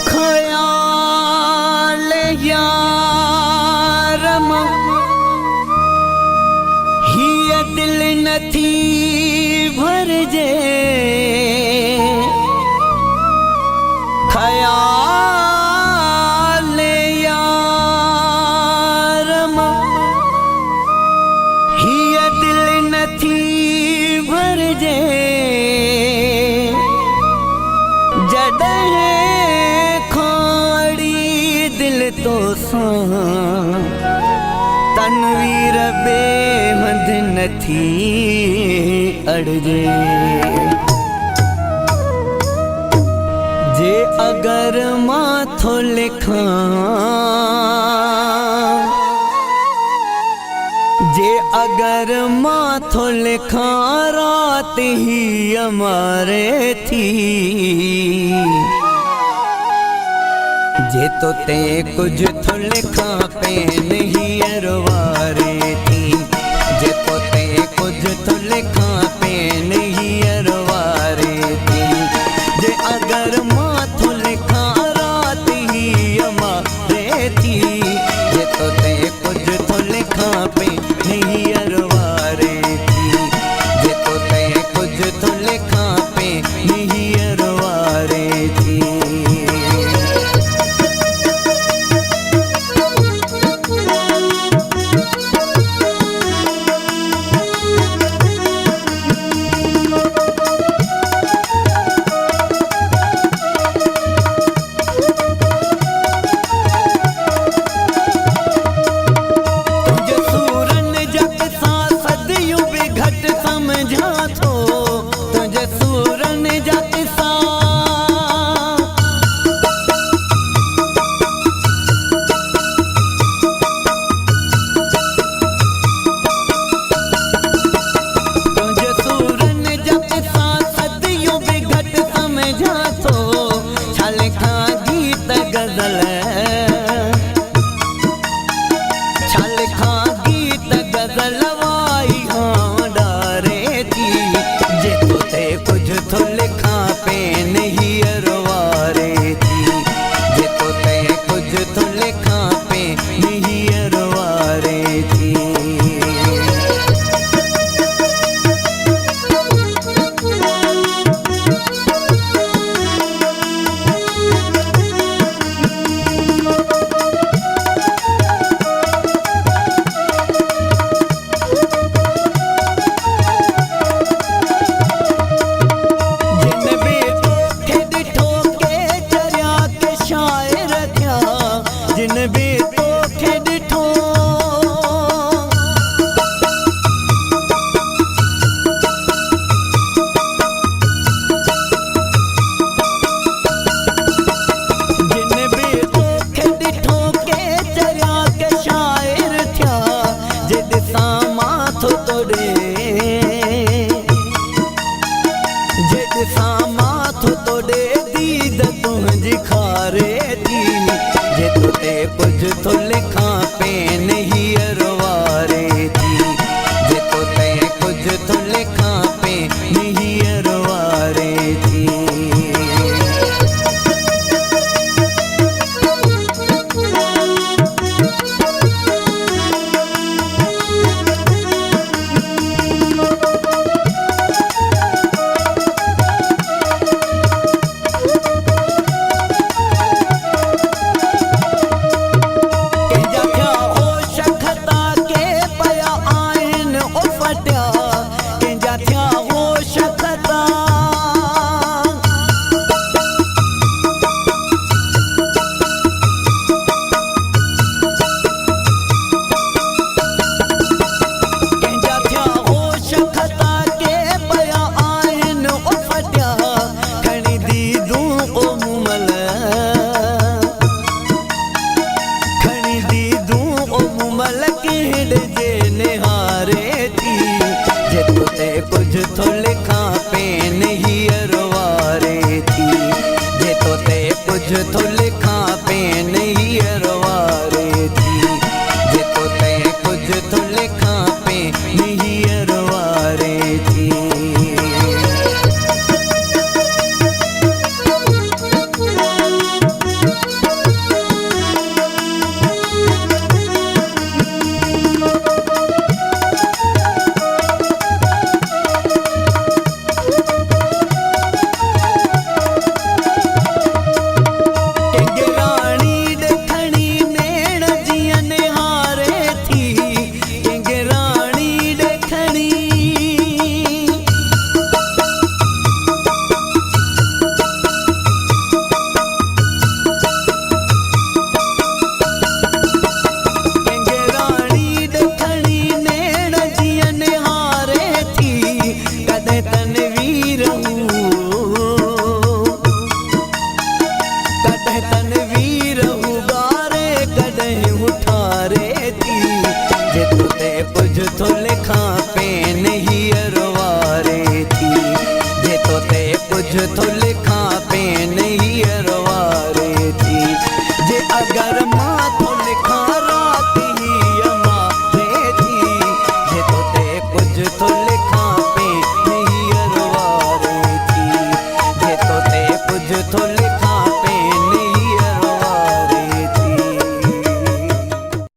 ख्याल यारम हिय दिल नथी भरजे, ख्याल यारम हिय दिल नथी भरजे, जॾहिं दिल तो तनवीर बेहंद नथी अड़जे। जे अगर माथो लिखां, जे अगर माथो लिखां रात ही हमारे थी, जे तो ते कुछ तो लिखा पे नहीं अरवारे थी, जे तो ते कुछ तो लिखा पे नहीं अरवारे थी, जे अगर माथो लिखा रात ही हमारे थी, जे तो ते कुछ तो लिखा पे नहीं अरवारे थी, जे तो ते कुछ तो लिखा पे नहीं अरवारे थी। तो लिखा पेन ही अरवारे थी जे तो ते कुछ तो लिखा पेन ही अरवारे थी जे तो ते कुछ तो लिखा पेन ही अरवारे थी। कुछ तो लिखा पेन ही अरवारे थी जे तो ते कुछ तो लिखा पेन